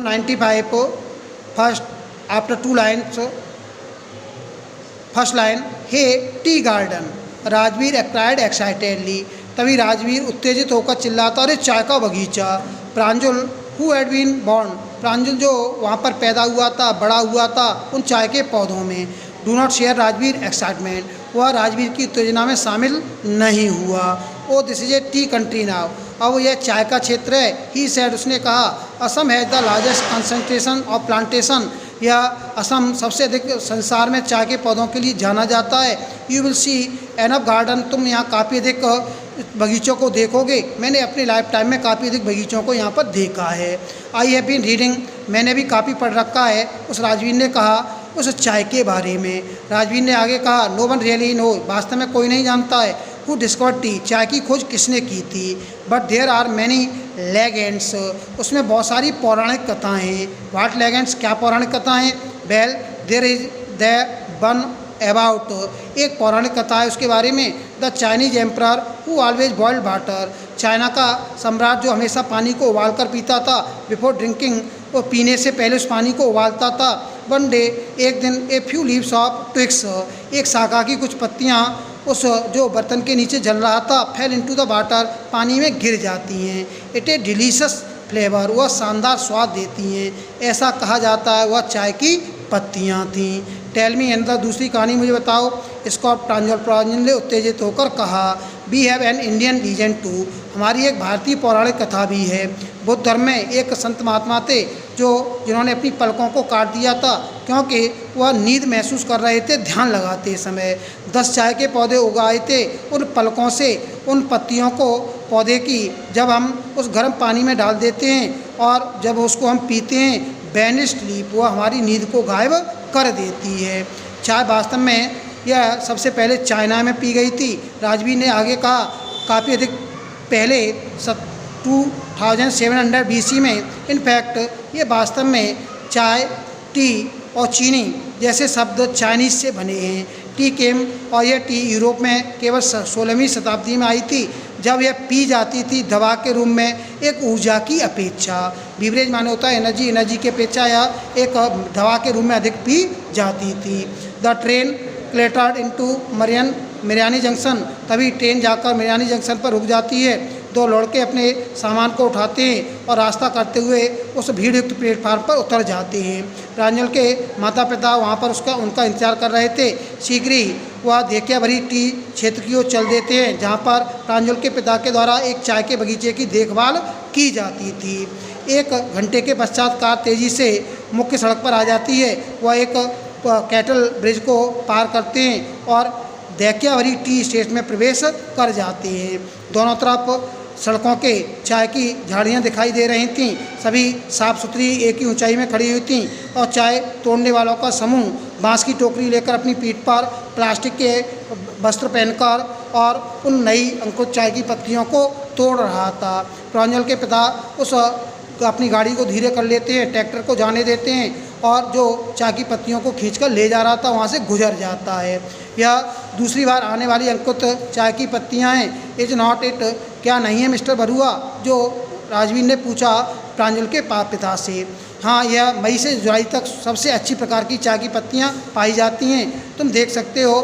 95 first after two lines first line hey tea garden Rajveer cried excitedly. तभी राजवीर उत्तेजित होकर चिल्लाता अरे चाय का बगीचा। Pranjal who had been born Pranjal जो वहाँ पर पैदा हुआ था बड़ा हुआ था उन चाय के पौधों में। Do not share Rajveer excitement वह राजवीर की उत्तेजना में शामिल नहीं हुआ। Oh this is a tea country now अब यह चाय का क्षेत्र है। ही सेड उसने कहा Assam has the largest concentration of plantation या असम सबसे अधिक संसार में चाय के पौधों के लिए जाना जाता है। You will see enough garden तुम यहाँ काफ़ी अधिक बगीचों को देखोगे। मैंने अपनी लाइफ टाइम में काफ़ी अधिक बगीचों को यहाँ पर देखा है। आई हैव बीन रीडिंग मैंने भी काफ़ी पढ़ रखा है उस राजवीर ने कहा उस चाय के बारे में। राजवीर ने आगे कहा नो वन रियली नो वास्तव में कोई नहीं जानता है हु डिस्कवर टी चाय की खोज किसने की थी। But there are many legends उसमें बहुत सारी पौराणिक कथाएँ हैं। वाट लेजेंड्स क्या पौराणिक कथाएँ। Well there is the one about एक पौराणिक कथा है उसके बारे में। The Chinese emperor who always boiled water China का सम्राट जो हमेशा पानी को उबाल कर पीता था। बिफोर ड्रिंकिंग वो पीने से पहले उस पानी को उबालता था। वन डे एक दिन a few leaves of twigs एक शाखा की कुछ पत्तियाँ उस जो बर्तन के नीचे जल रहा था फेल इनटू द वाटर पानी में गिर जाती हैं। इट ए डिलीशियस फ्लेवर वह शानदार स्वाद देती हैं। ऐसा कहा जाता है वह चाय की पत्तियाँ थीं। टेल मी एंड दूसरी कहानी मुझे बताओ। इसको प्रांजल ने उत्तेजित होकर कहा we have an Indian legend to हमारी एक भारतीय पौराणिक कथा भी है। बुद्ध धर्म में एक संत महात्मा थे जिन्होंने अपनी पलकों को काट दिया था क्योंकि वह नींद महसूस कर रहे थे ध्यान लगाते समय। 10 चाय के पौधे उगाए थे उन पलकों से उन पत्तियों को पौधे की जब हम उस गर्म पानी में डाल देते हैं और जब उसको हम पीते हैं बैनिश स्लीप वह हमारी नींद को गायब कर देती है। चाय वास्तव में यह सबसे पहले चाइना में पी गई थी। राजवीर ने आगे कहा काफ़ी अधिक पहले 2700 BC में इनफैक्ट ये वास्तव में चाय टी और चीनी जैसे शब्द चाइनीज़ से बने हैं। टी केम और यह टी यूरोप में केवल 16वीं शताब्दी में आई थी जब यह पी जाती थी दवा के रूप में एक ऊर्जा की अपेक्षा। बीवरेज माने होता है एनर्जी की अपेक्षा यह एक दवा के रूप में अधिक पी जाती थी। द ट्रेन क्लेटर्ड इनटू मिरियानी जंक्शन तभी ट्रेन जाकर मिरियानी जंक्शन पर रुक जाती है। 2 लड़के अपने सामान को उठाते हैं और रास्ता करते हुए उस भीड़ युक्त प्लेटफार्म पर उतर जाते हैं। प्रांजल के माता पिता वहाँ पर उनका इंतजार कर रहे थे। शीघ्र ही वह देखिया भरी टी क्षेत्र की ओर चल देते हैं जहाँ पर प्रांजल के पिता के द्वारा एक चाय के बगीचे की देखभाल की जाती थी। 1 घंटे के पश्चात कार तेज़ी से मुख्य सड़क पर आ जाती है। वह एक कैटल ब्रिज को पार करते हैं और देखिया भरी टी स्टेट में प्रवेश कर जाते हैं। दोनों तरफ सड़कों के चाय की झाड़ियाँ दिखाई दे रही थीं। सभी साफ़ सुथरी एक ही ऊंचाई में खड़ी हुई थीं और चाय तोड़ने वालों का समूह बांस की टोकरी लेकर अपनी पीठ पर प्लास्टिक के वस्त्र पहनकर और उन नई अंकुरित चाय की पत्तियों को तोड़ रहा था। प्रांजल के पिता उस अपनी गाड़ी को धीरे कर लेते हैं ट्रैक्टर को जाने देते हैं और जो चाय की पत्तियों को खींचकर ले जा रहा था वहाँ से गुजर जाता है। यह दूसरी बार आने वाली अंकुरित चाय की पत्तियाँ हैं। इज नॉट इट क्या नहीं है मिस्टर बरुआ जो राजवीर ने पूछा प्रांजल के पिता से। हाँ यह मई से जुलाई तक सबसे अच्छी प्रकार की चाय की पत्तियाँ पाई जाती हैं। तुम देख सकते हो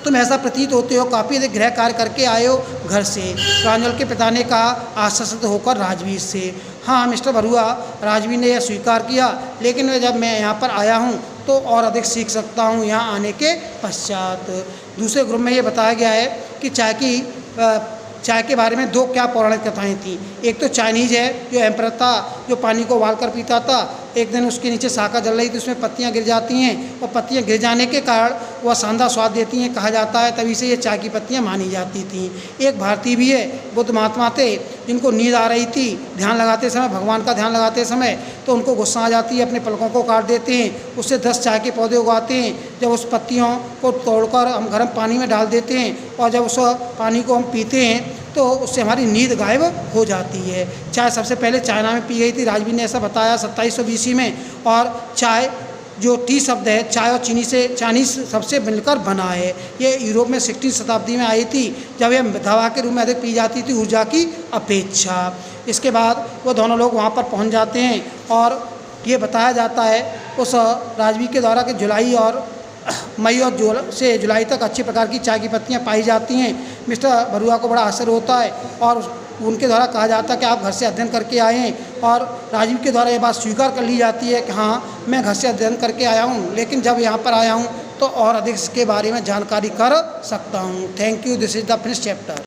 तुम ऐसा प्रतीत होते हो काफ़ी अधिक गृह कार्य करके आए हो घर से। प्रांजल के पिता ने कहा आश्वस्त होकर राजवीर से। हाँ मिस्टर बरुआ राजवीर ने यह स्वीकार किया लेकिन जब मैं यहाँ पर आया हूँ तो और अधिक सीख सकता हूँ यहाँ आने के पश्चात। दूसरे ग्रुप में ये बताया गया है कि चाय के बारे में 2 क्या पौराणिक कथाएं थीं। एक तो चाइनीज़ है जो एम्परर था जो पानी को उबाल कर पीता था। एक दिन उसके नीचे शाखा जल रही थी उसमें पत्तियां गिर जाती हैं और पत्तियां गिर जाने के कारण वह शानदार स्वाद देती हैं कहा जाता है तभी से ये चाय की पत्तियां मानी जाती थीं। एक भारतीय भी है बुद्ध महात्मा थे जिनको नींद आ रही थी ध्यान लगाते समय भगवान का ध्यान लगाते समय तो उनको गुस्सा आ जाती है अपने पलकों को काट देते हैं उससे 10 चाय के पौधे उगाते हैं। जब उस पत्तियों को तोड़कर हम गर्म पानी में डाल देते हैं और जब उस पानी को हम पीते हैं तो उससे हमारी नींद गायब हो जाती है। चाय सबसे पहले चाइना में पी गई थी राजवीर ने ऐसा बताया 2700 BC में। और चाय जो टी शब्द है चाय और चीनी से चाइनीज़ सबसे मिलकर बना है। ये यूरोप में 16वीं शताब्दी में आई थी जब यह दवा के रूप में अधिक पी जाती थी ऊर्जा की अपेक्षा। इसके बाद वो दोनों लोग वहाँ पर पहुँच जाते हैं और ये बताया जाता है उस राजवी के द्वारा कि जुलाई और मई और जुलाई तक अच्छी प्रकार की चाय की पत्तियाँ पाई जाती हैं। मिस्टर बरुआ को बड़ा आश्चर्य होता है और उनके द्वारा कहा जाता है कि आप घर से अध्ययन करके आए हैं और राजीव के द्वारा ये बात स्वीकार कर ली जाती है कि हाँ मैं घर से अध्ययन करके आया हूँ, लेकिन जब यहाँ पर आया हूँ तो और अधिक इसके बारे में जानकारी कर सकता हूँ। Thank you. This is the finish chapter.